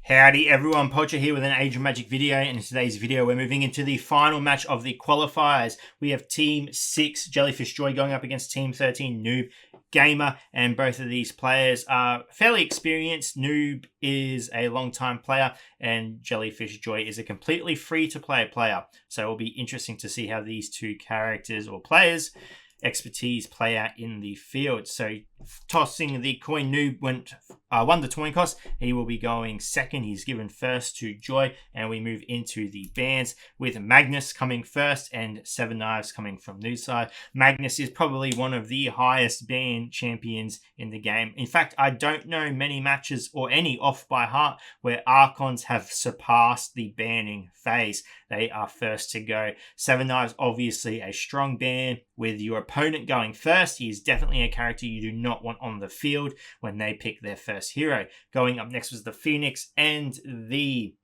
Howdy everyone, Poacher here with an Age of Magic video, and in today's video we're moving into the final match of the qualifiers. We have Team 6 Jellyfish Joy going up against Team 13 Noob Gamer, and both of these players are fairly experienced. Noob is a long-time player and Jellyfish Joy is a completely free-to-play player. So it will be interesting to see how these two characters or players expertise play out in the field. So tossing the coin, Noob won the coin toss. He will be going second. He's given first to Joy, and we move into the bands with Magnus coming first and Seven Knives coming from Noob's side. Magnus is probably one of the highest band champions in the game. In fact, I don't know many matches or any off by heart where Archons have surpassed the banning phase. They are first to go. Seven Knives, obviously a strong ban with your opponent going first. He is definitely a character you do not want on the field when they pick their first hero. Going up next was the Phoenix and the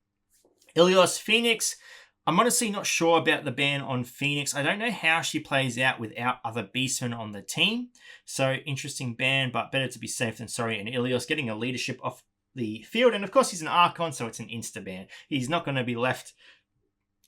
Ilios. Phoenix, I'm honestly not sure about the ban on Phoenix. I don't know how she plays out without other beastmen on the team. So interesting ban, but better to be safe than sorry. And Ilios getting a leadership off the field. And of course he's an Archon, so it's an insta ban. He's not going to be left.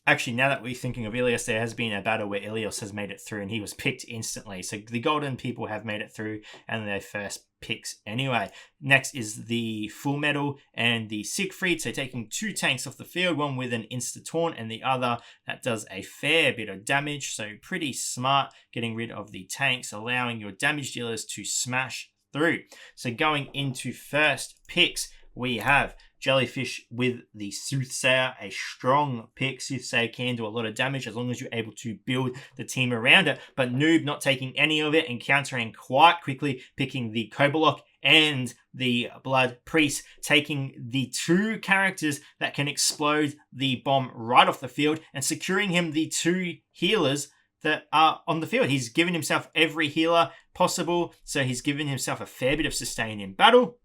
Actually, now that we're thinking of Ilios, there has been a battle where Ilios has made it through and he was picked instantly. So the golden people have made it through and their first picks anyway. Next is the Full Metal and the Siegfried. So taking two tanks off the field, one with an insta taunt and the other that does a fair bit of damage. So pretty smart getting rid of the tanks, allowing your damage dealers to smash through. So going into first picks, we have Jellyfish with the Soothsayer, a strong pick. Soothsayer can do a lot of damage as long as you're able to build the team around it. But Noob not taking any of it and countering quite quickly, picking the Kobolok and the Blood Priest, taking the two characters that can explode the bomb right off the field and securing him the two healers that are on the field. He's given himself every healer possible, so he's given himself a fair bit of sustain in battle.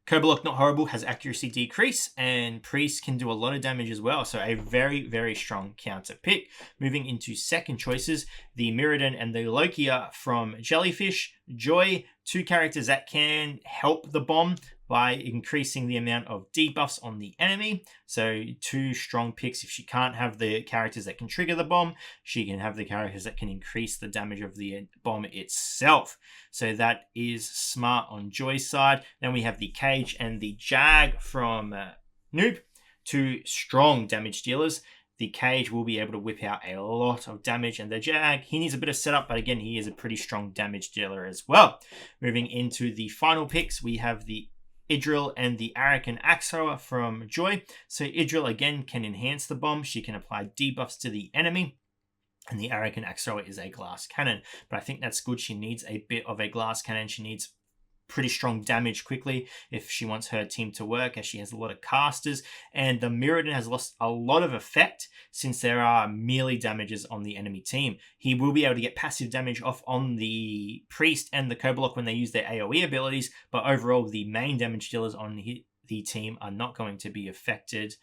Kobolok, not horrible, has accuracy decrease, and Priest can do a lot of damage as well. So a very, very strong counter pick. Moving into second choices, the Mirrodin and the Lokia from Jellyfish Joy, two characters that can help the bomb by increasing the amount of debuffs on the enemy. So two strong picks. If she can't have the characters that can trigger the bomb, she can have the characters that can increase the damage of the bomb itself. So that is smart on Joy's side. Then we have the Cage and the Jag from Noob, two strong damage dealers. The Cage will be able to whip out a lot of damage, and the Jag, he needs a bit of setup, but again, he is a pretty strong damage dealer as well. Moving into the final picks, we have the Idril and the Arakan Axehour from Joy. So Idril again can enhance the bomb. She can apply debuffs to the enemy. And the Arakan Axehour is a glass cannon. But I think that's good. She needs a bit of a glass cannon. She needs pretty strong damage quickly if she wants her team to work, as she has a lot of casters. And the Mirrodin has lost a lot of effect since there are melee damages on the enemy team. He will be able to get passive damage off on the Priest and the Kobolok when they use their AoE abilities, but overall the main damage dealers on the team are not going to be affected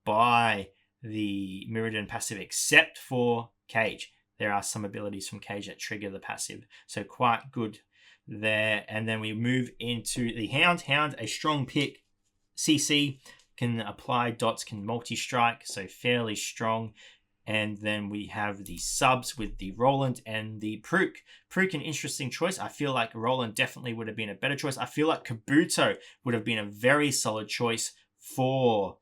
by the Mirrodin passive except for Cage. There are some abilities from Cage that trigger the passive, so quite good there. And then we move into the Hound. Hound, a strong pick. CC can apply dots, can multi-strike, so fairly strong. And then we have the subs with the Roland and the Prook. Prook, an interesting choice. I feel like Roland definitely would have been a better choice. I feel like Kabuto would have been a very solid choice for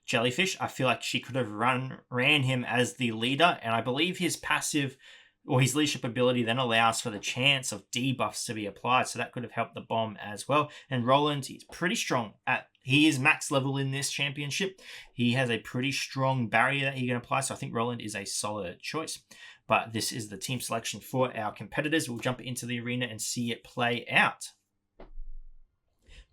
Jellyfish. I feel like she could have ran him as the leader, and I believe his passive or his leadership ability then allows for the chance of debuffs to be applied. So that could have helped the bomb as well. And Roland, he's pretty strong. He is max level in this championship. He has a pretty strong barrier that he can apply. So I think Roland is a solid choice. But this is the team selection for our competitors. We'll jump into the arena and see it play out.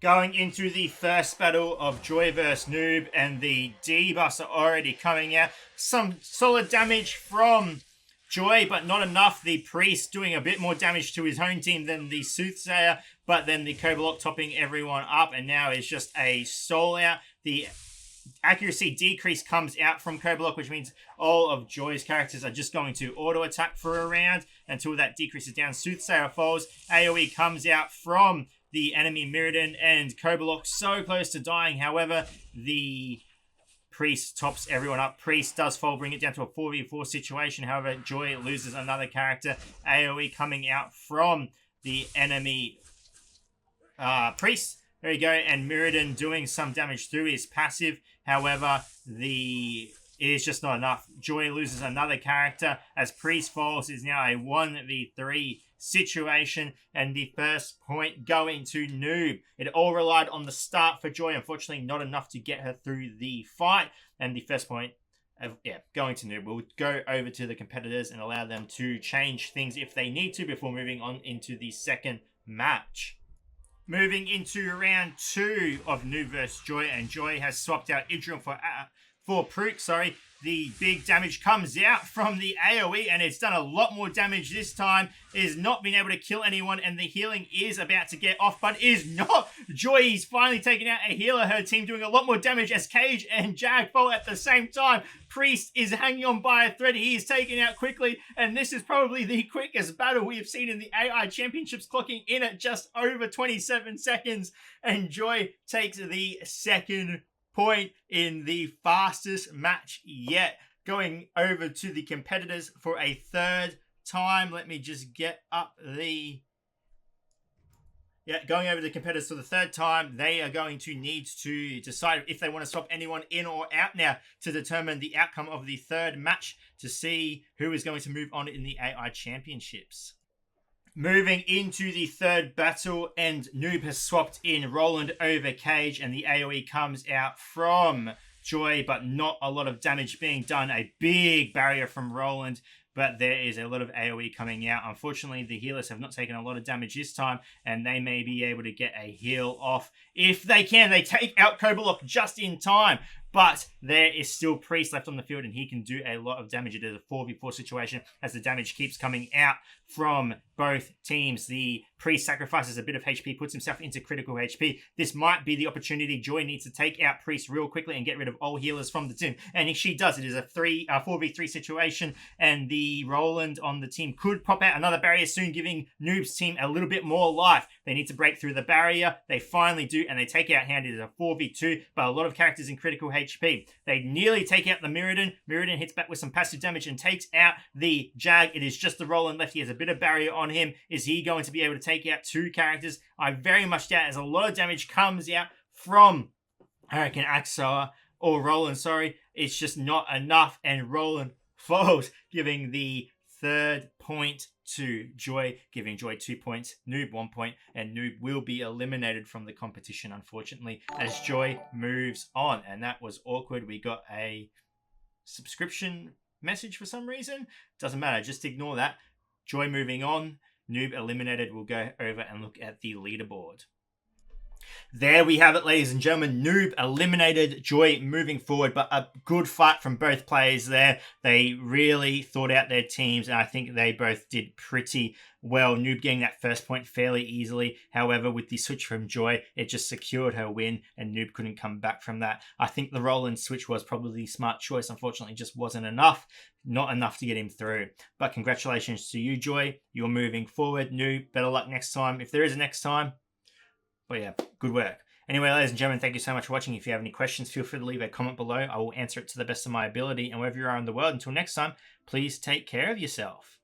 Going into the first battle of Joy vs Noob, and the debuffs are already coming out. Some solid damage from Joy, but not enough. The Priest doing a bit more damage to his own team than the Soothsayer, but then the Kobolok topping everyone up, and now it's just a soul out. The accuracy decrease comes out from Kobolok, which means all of Joy's characters are just going to auto attack for a round until that decreases down. Soothsayer falls. AoE comes out from the enemy Mirrodin, and Kobolok so close to dying. However, the Priest tops everyone up. Priest does fall, bring it down to a 4v4 situation. However, Joy loses another character. AoE coming out from the enemy Priest. There you go. And Mirrodin doing some damage through his passive. However, it is just not enough. Joy loses another character as Priest falls. Is now a 1v3 situation, and the first point going to Noob. It all relied on the start for Joy. Unfortunately, not enough to get her through the fight, and the first point going to Noob. We'll go over to the competitors and allow them to change things if they need to before moving on into the second match. Moving into round 2 of Noob vs Joy, and Joy has swapped out Idril for Prook. The big damage comes out from the AoE, and it's done a lot more damage this time. It has not been able to kill anyone, and the healing is about to get off, but is not. Joy is finally taking out a healer. Her team doing a lot more damage as Cage and Jag fall at the same time. Priest is hanging on by a thread. He is taken out quickly, and this is probably the quickest battle we have seen in the AI Championships, clocking in at just over 27 seconds, and Joy takes the second point in the fastest match yet. Going over to the competitors for a third time. Let me just get up the... going over to the competitors for the third time. They are going to need to decide if they want to swap anyone in or out now to determine the outcome of the third match to see who is going to move on in the AI Championships. Moving into the third battle, and Noob has swapped in Roland over Cage, and the AoE comes out from Joy, but not a lot of damage being done. A big barrier from Roland, but there is a lot of AoE coming out. Unfortunately, the healers have not taken a lot of damage this time, and they may be able to get a heal off. If they can, they take out Kobolok just in time. But there is still Priest left on the field, and he can do a lot of damage. It is a 4v4 situation as the damage keeps coming out from both teams. The Priest sacrifices a bit of HP, puts himself into critical HP. This might be the opportunity. Joy needs to take out Priest real quickly and get rid of all healers from the team. And if she does, it is a 4v3 situation, and the Roland on the team could pop out another barrier soon, giving Noob's team a little bit more life. They need to break through the barrier. They finally do, and they take out Hand. It is a 4v2, but a lot of characters in critical HP. They nearly take out the Mirrodin. Mirrodin hits back with some passive damage and takes out the Jag. It is just the Roland left. He has a bit of barrier on him. Is he going to be able to take out two characters? I very much doubt, as a lot of damage comes out from Hurricane Axar, or Roland, sorry. It's just not enough, and Roland falls, giving the third point to Joy, giving Joy 2 points, Noob 1 point, and Noob will be eliminated from the competition, unfortunately, as Joy moves on. And that was awkward. We got a subscription message for some reason. Doesn't matter, just ignore that. Joy moving on, Noob eliminated. We'll go over and look at the leaderboard. There we have it, ladies and gentlemen. Noob eliminated, Joy moving forward, but a good fight from both players there. They really thought out their teams, and I think they both did pretty well. Noob getting that first point fairly easily. However, with the switch from Joy, it just secured her win, and Noob couldn't come back from that. I think the Roland switch was probably the smart choice. Unfortunately, just wasn't enough. Not enough to get him through. But congratulations to you, Joy. You're moving forward. Noob, better luck next time, if there is a next time. But yeah, good work. Anyway, ladies and gentlemen, thank you so much for watching. If you have any questions, feel free to leave a comment below. I will answer it to the best of my ability. And wherever you are in the world, until next time, please take care of yourself.